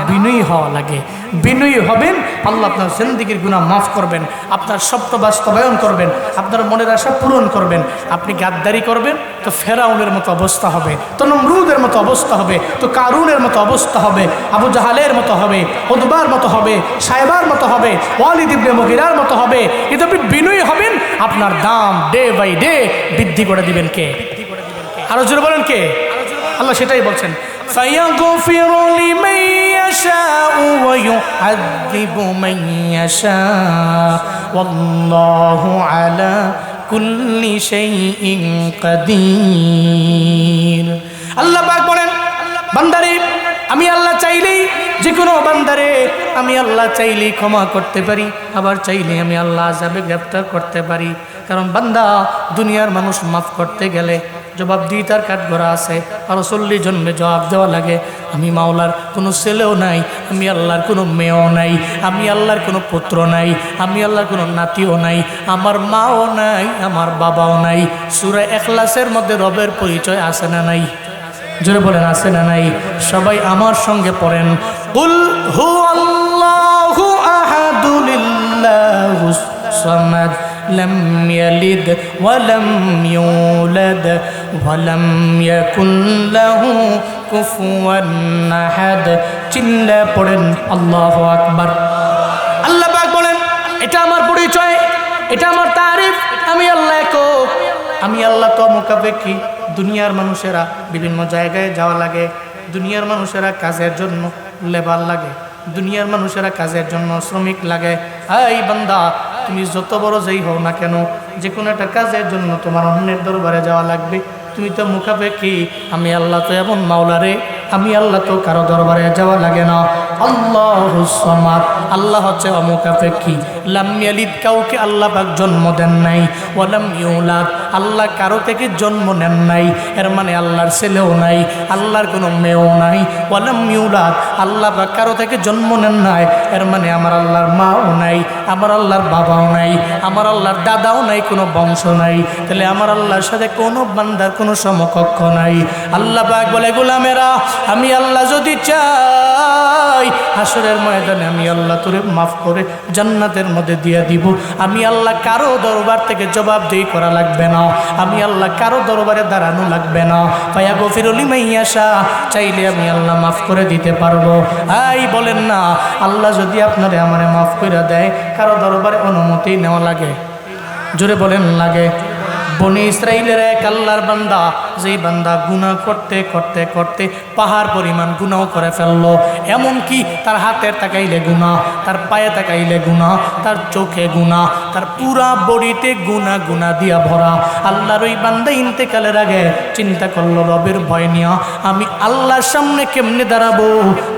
বিনয়ী হওয়া লাগে। বিনয়ী হবেন, আল্লাহ আপনার জিন্দেগির গুনাহ মাফ করবেন, আপনার স্বপ্ন বাস্তবায়ন করবেন, আপনার মনের আশা পূরণ করবেন। আপনি গাদ্দারি করবেন তো ফেরাউনের মতো অবস্থা হবে, তো নমরুদের মতো অবস্থা হবে, তো কারুনের মতো অবস্থা হবে, আবু জাহালের মতো হবে, উতবার মতো হবে, সাইবার মতো হবে, ওয়ালিদ ইবনে মুগিরার মতো হবে। কিন্তু আপনি বিনয়ী হবেন, আপনার দাম ডে বাই ডে বৃদ্ধি করে দিবেন কে? আরো জোরে বলেন কে? আল্লাহ সেটাই বলছেন, فَيَغْفِرُ لِمَن يَشَاءُ وَيُعَذِّبُ مَن يَشَاءُ وَاللَّهُ عَلَى كُلِّ شَيْءٍ قَدِيرٌ। আল্লাহ পাক বলেন, বান্দারে আমি আল্লাহ চাইলেই যে কোনো বান্দারে আমি আল্লাহ চাইলেই ক্ষমা করতে পারি, আবার চাইলে আমি আল্লাহ আযাবে গ্রেফতার করতে পারি। কারণ বান্দা দুনিয়ার মানুষ মাফ করতে গেলে জবাবদিহিতার কাঠগড়া আছে, আরও 40 জন্মে জবাব দেওয়া লাগে। আমি মাওলার কোনো ছেলেও নাই, আমি আল্লাহর কোনো মেয়েও নাই, আমি আল্লাহর কোনো পুত্র নাই, আমি আল্লাহর কোনো নাতিও নাই, আমার মাও নাই, আমার বাবাও নাই। সূরা ইখলাসের মধ্যে রবের পরিচয় আছে না নাই? জোরে বলেন আছে না নাই? সবাই আমার সঙ্গে পড়েন, কুল হুয়াল্লাহু আহাদু লিল্লাহুস সামাদ লাম ইয়ালিদ ওয়া লাম ইউলাদ ওয়া লাম ইয়াকুল লাহু কুফুয়ান আহাদ। চিল্লা পড়েন আল্লাহু আকবার। আল্লাহ পাক বলেন, এটা আমার পরিচয়, এটা আমার তারিফ। আমি আল্লাহ একক, আমি আল্লাহ তো মুখাপেক্ষী। দুনিয়ার মানুষেরা বিভিন্ন জায়গায় যাওয়া লাগে, দুনিয়ার মানুষেরা কাজের জন্য লেবার লাগে, দুনিয়ার মানুষেরা কাজের জন্য শ্রমিক লাগে। এই বান্দা, তুমি যত বড় যেই হও না কেন, যে কোনো একটা কাজের জন্য তোমার অন্যের দরবারে যাওয়া লাগবে। তুমি তো মুখাপেক্ষী। আমি আল্লাহ তো এমন মাওলা রে, আমি আল্লাহ তো কারো দরবারে যাওয়া লাগে না। আল্লাহুস সামাদ, আল্লাহ হচ্ছে অমুখাপেক্ষী। লাম ইয়ালিদ, কাউকে আল্লাহ পাক জন্ম দেন নাই। ওয়া লাম ইউলাদ, আল্লাহ কারো থেকে জন্ম নেন নাই। এর মানে আল্লাহর ছেলেও নাই, আল্লাহর কোনো মেয়েও নাই। ওয়া লাম ইউলাদ, আল্লাহ পাক কারো থেকে জন্ম নেন নাই। এর মানে আমার আল্লাহর মাও নাই, আমার আল্লাহর বাবাও নাই, আমার আল্লাহর দাদাও নাই, কোনো বংশ নাই। তাহলে আমার আল্লাহর সাথে কোনো বান্দার কোনো সমকক্ষ নাই। আল্লাহ পাক বলে, গোলামেরা, আমি আল্লাহ যদি চাই হাসরের ময়দানে আমি আল্লাহ তোরে মাফ করে জান্নাতের মধ্যে দিয়ে দিব। আমি আল্লাহ কারো দরবার থেকে জবাবদিহি করা লাগবে না, আমি আল্লাহ কারো দরবারে দাঁড়ানো লাগবে না। ফায়া গফিরুল লিমান ইয়াশা, চাইলে আমি আল্লাহ মাফ করে দিতে পারবো। এই বলেন না, আল্লাহ যদি আপনারে আমারে মাফ করে দেয়, কারো দরবারে অনুমতি নেওয়া লাগে? জোরে বলেন লাগে? বনি ইসরাইলের এক আল্লাহর বান্দা, যেই বান্দা গুনাহ করতে করতে করতে পাহাড় পরিমাণ গুনাহ করে ফেললো। এমনকি তার হাতের তাকাইলে গুনাহ, তার পায়ে তাকাইলে গুনাহ, তার চোখে গুনাহ, তার পুরা বডিতে গুনাহ গুনাহ দিয়া ভরা। আল্লাহর ওই বান্দা ইন্তেকালের আগে চিন্তা করলো, রবের ভয় নিয়া আমি আল্লাহর সামনে কেমনে দাঁড়াবো।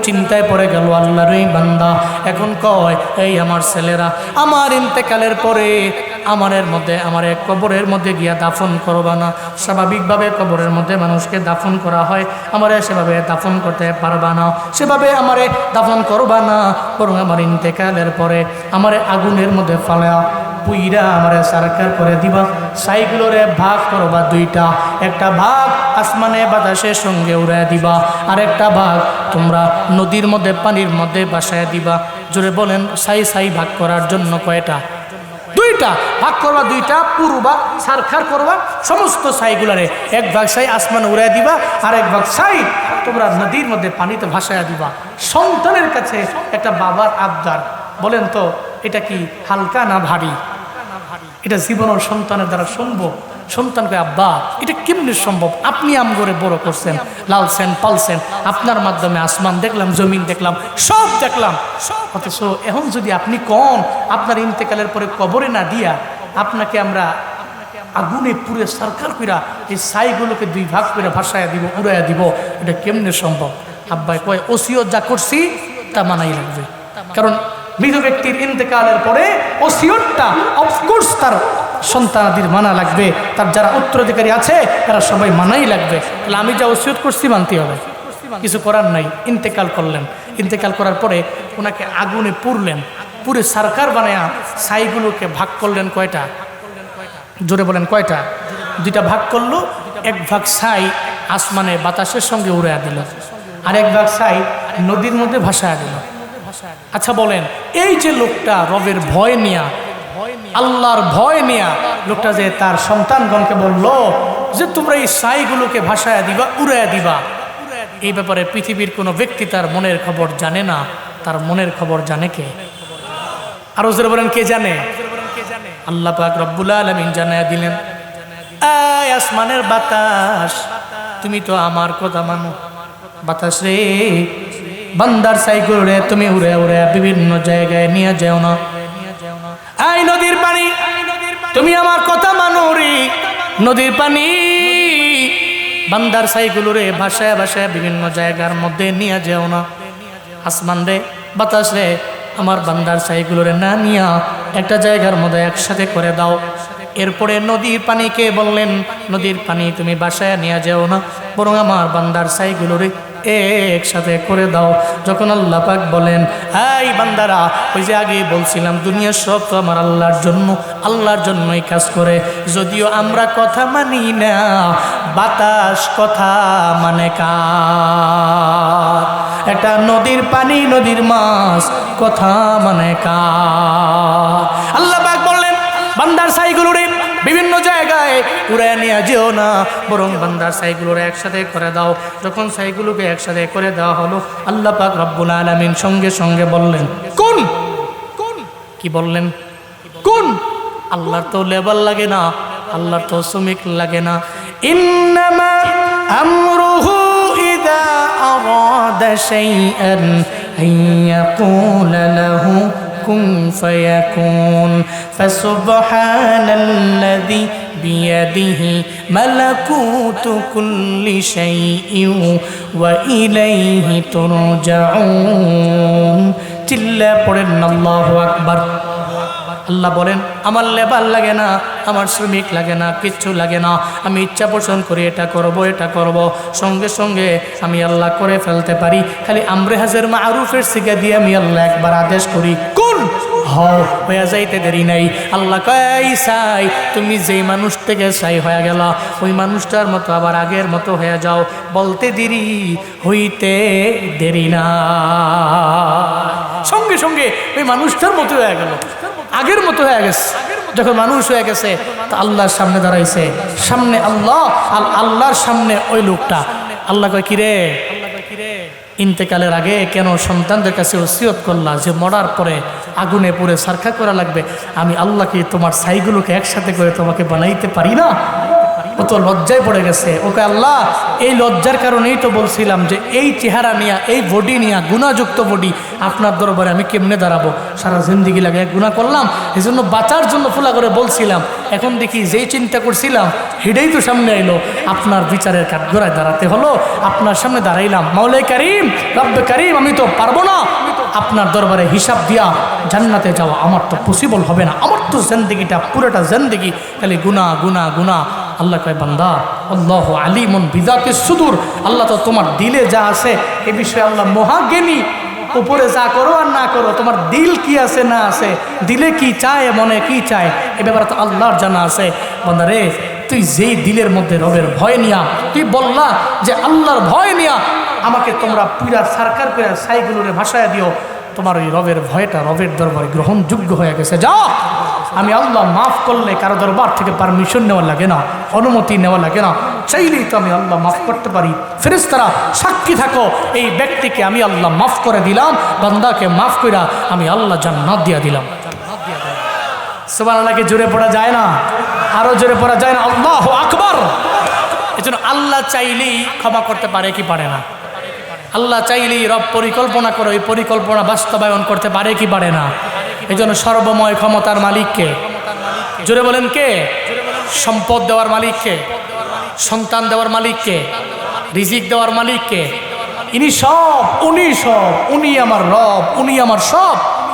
চিন্তায় পড়ে গেল আল্লাহর ওই বান্দা। এখন কয়, এই আমার ছেলেরা, আমার ইন্তেকালের পরে আমারের মধ্যে, আমার এক কবরের মধ্যে গিয়া দাফন করবা না। স্বাভাবিকভাবে কবরের মধ্যে মানুষকে দাফন করা হয়, আমারে সেভাবে দাফন করতে পারবা না, সেভাবে আমারে দাফন করবা না। বরং আমার ইন্তেকালের পরে আমারে আগুনের মধ্যে ফালা পুইরা আমারে সারকার করে দিবা। ছাইগুলোরে ভাগ করবা দুইটা, একটা ভাগ আসমানে বাতাসের সঙ্গে উড়ায় দিবা, আর একটা ভাগ তোমরা নদীর মধ্যে পানির মধ্যে বাসায় দিবা। জোরে বলেন, ছাই ভাগ করার জন্য কয়টা? দুইটা ভাগ করবা, দুইটা পুরবা, সারখার করবা সমস্ত ছাইগুলারে। এক ভাগ ছাই আসমানে উড়াই দিবা, আর এক ভাগ ছাই তোমরা নদীর মধ্যে পানিতে ভাসায়া দিবা। সন্তানের কাছে একটা বাবার আবদার, বলেন তো এটা কি হালকা না ভারী? এটা জীবনের সন্তানের দ্বারা সম্ভব? সন্তানকে, আব্বা এটা কেমনি সম্ভব? আপনি আমগরে বড় করছেন, লালছেন পালছেন, আপনার মাধ্যমে আসমান দেখলাম, জমিন দেখলাম, সব দেখলাম, অথচ এখন যদি আপনি কন আপনার ইন্তেকালের পরে কবরে না দিয়া আপনাকে আমরা আগুনে পুরে সরকার কইরা এই ছাইগুলোকে দুই ভাগ করে ভাসায়া দিব, উড়াইয়া দিব, এটা কেমনে সম্ভব? আব্বাই কয়, ওসিয়ত যা করছি তা মানাই লাগবে। কারণ মৃত ব্যক্তির ইন্তেকালের পরে ওসিয়তটা অফকোর্স তার সন্তানাদির মানা লাগবে, তার যারা উত্তরাধিকারী আছে তারা সবাই মানাই লাগবে। তাহলে আমি যা ওসিয়ত করছি মানতে হবে, কিছু করার নাই। ইন্তেকাল করলেন, ইন্তেকাল করার পরে ওনাকে আগুনে পুরলেন, পুরে সরকার বানায়া ছাইগুলোকে ভাগ করলেন কয়টা? জোরে বলেন কয়টা? দুইটা ভাগ করলো। এক ভাগ ছাই আসমানে বাতাসের সঙ্গে উড়াইয়া দিল, আর এক ভাগ ছাই নদীর মধ্যে ভাসায়া দিল। আচ্ছা বলেন, এই যে লোকটা রবের ভয় নিয়া, আল্লাহর ভয় নিয়া লোকটা যে তার সন্তানগণকে বলল যে তোমরা এই ছাইগুলোকে ভাসায়া দিবা, উড়াইয়া দিবা, এই ব্যাপারে পৃথিবীর কোনো ব্যক্তি তার মনের খবর জানে না। তার মনের খবর জানে কে? আরো জোরে বলেন, কে জানে? আল্লাহ পাক রব্বুল আলামিন জানায়া দিলেন, এই আসমানের বাতাস, তুমি তো আমার কথা মানো। বাতাস রে, বান্দার ছাইগুলো রে তুমি উড়ে উড়ে বিভিন্ন জায়গায় নিয়ে যাও না। এই নদীর পানি, তুমি আমার কথা মানো রে। নদীর পানি বান্দার ছাইগুলো রে ভাসায় ভাসায় বিভিন্ন জায়গার মধ্যে নিয়ে যাও না। আসমান রে, বাতাস রে, আমার বান্দার ছাইগুলো রে না নিয়া একটা জায়গার মধ্যে একসাথে করে দাও। এরপরে নদীর পানিকে বললেন, নদীর পানি তুমি বাসায় নিয়ে যাও না, বরং আমার বান্দার ছাইগুলো রে একসাথে করে দাও। যখন আল্লাহ পাক বলেন, এই বান্দারা, ওই যে আগে বলছিলাম দুনিয়ার সব তো আমার আল্লাহর জন্য, আল্লাহর জন্যই কাজ করে। যদিও আমরা কথা মানি না, বাতাস কথা মানে কার? একটা নদীর পানি, নদীর মাছ কথা মানে কার? আল্লাহ পাক বললেন, বান্দার উড়ায় নিয়ে যেও না, বরং বান্দার ছাইগুলোর একসাথে করে দাও। যখন ছাইগুলোকে একসাথে করে দেওয়া হলো, আল্লাহ পাক রব্বুল আলামিন সঙ্গে সঙ্গে বললেন কোন, কি বললেন? কোন? আল্লাহর তো লেবার লাগে না, আল্লাহর তো শ্রমিক লাগে না। ইন্নামা আমরুহু ইযা আরাদা শাইআন আইয়াকুলা লাহু কুন ফায়াকুন। ফাসুবহানাল্লাযী বিয়াদিহি মালাকুতু কুল্লি শাইইন ওয়া ইলাইহি তুরজাউন। চিল্লা পড়েন আল্লাহু আকবার। আল্লাহ বলেন আমার লেবার লাগে না, আমার শ্রমিক লাগে না, কিচ্ছু লাগে না। আমি ইচ্ছা পোষণ করি এটা করব, এটা করব, সঙ্গে সঙ্গে আমি আল্লাহ করে ফেলতে পারি। খালি আমরে হাজের মারুফের সিগা দিয়ে আমি আল্লাহ একবার আদেশ করি কোন হও, হয়ে যাইতে দেরি নাই। আল্লাহ কয় চাই, তুমি যেই মানুষ থেকে চাই হয়ে গেল, ওই মানুষটার মতো আবার আগের মতো হয়ে যাও। বলতে দেরি হইতে দেরি না, সঙ্গে সঙ্গে ওই মানুষটার মতো হয়ে গেল, আগের মতো হয়ে গেছে। যখন মানুষ হয়ে গেছে তা আল্লাহর সামনে দাঁড়াইছে, সামনে আল্লাহ আর আল্লাহর সামনে ওই লোকটা। আল্লাহ কয় কিরে, ইন্তেকালের আগে কেন সন্তানদের কাছে ওসিয়ত করলা যে মরার পরে আগুনে পুড়ে সারখা করা লাগবে? আমি আল্লাহ কি তোমার ছাইগুলোকে একসাথে করে তোমাকে বানাইতে পারি না? ও তো লজ্জায় পড়ে গেছে। ওকে আল্লাহ এই লজ্জার কারণেই তো বলছিলাম যে এই চেহারা নিয়ে, এই বডি নিয়ে, গুণাযুক্ত বডি আপনার দরবারে আমি কেমনে দাঁড়াবো? সারা জিন্দিগি লাগে গুণা করলাম, এই জন্য বাঁচার জন্য ফুলা করে বলছিলাম। এখন দেখি যেই চিন্তা করছিলাম হেডেই তো সামনে এলো, আপনার বিচারের কাঠগড়ায় দাঁড়াতে হলো, আপনার সামনে দাঁড়াইলাম। মাওলাই কারিম, রব্বে কারিম, আমি তো পারবো না আপনার দরবারে হিসাব দিয়া জান্নাতে যাওয়া, আমার তো পসিবল হবে না। আমার তো জিন্দিগিটা পুরোটা জিন্দিগি খালি গুনাহ গুনাহ গুনাহ। আল্লাহ কয় বান্দা আল্লাহু আলিমুন বিযাতিস সুদূর, আল্লাহ তো তোমার দিলে যা আছে এ বিষয়ে আল্লাহ মহাজ্ঞানী। উপরে যা করো আর না করো, তোমার দিল কি আছে না আছে, দিলে কি চায়, মনে কি চায়, এ ব্যাপারে তো আল্লাহর জানা আছে। বান্দা রে, তুই যেই দিলের মধ্যে রবের ভয় নিয়া তুই বললা যে আল্লাহর ভয় নিয়া আমাকে তোমরা পুরা সরকার করে ছাইগুলোরে ভাসায় দিও, তোমার ওই রবের ভয়টা রবের দরবারে গ্রহণযোগ্য হয়ে গেছে। যাও, আমি আল্লাহ মাফ করলে কারো দরবার থেকে পারমিশন নেওয়া লাগে না, অনুমতি নেওয়া লাগে না, চাইলেই তো আমি আল্লাহ মাফ করতে পারি। ফেরেশতারা সাক্ষী থাকো, এই ব্যক্তিকে আমি আল্লাহ মাফ করে দিলাম, বান্দাকে মাফ কইরা আমি আল্লাহ জান্নাত দিয়া দিলাম। সুবহানাল্লাহকে জোরে পড়া যায় না? আরো জোরে পড়া যায় না? আল্লাহু আকবার। এজন্য আল্লাহ চাইলেই ক্ষমা করতে পারে কি পারে না? আল্লাহ চাইলেই রব পরিকল্পনা করে ওই পরিকল্পনা বাস্তবায়ন করতে পারে কি পারে না? এই জন্য সর্বময় ক্ষমতার মালিককে জোরে বলেন কে? সম্পদ দেওয়ার মালিককে, সন্তান দেওয়ার মালিককে, রিজিক দেওয়ার মালিককে, ইনি সব, উনি সব, উনি আমার রব, উনি আমার সব।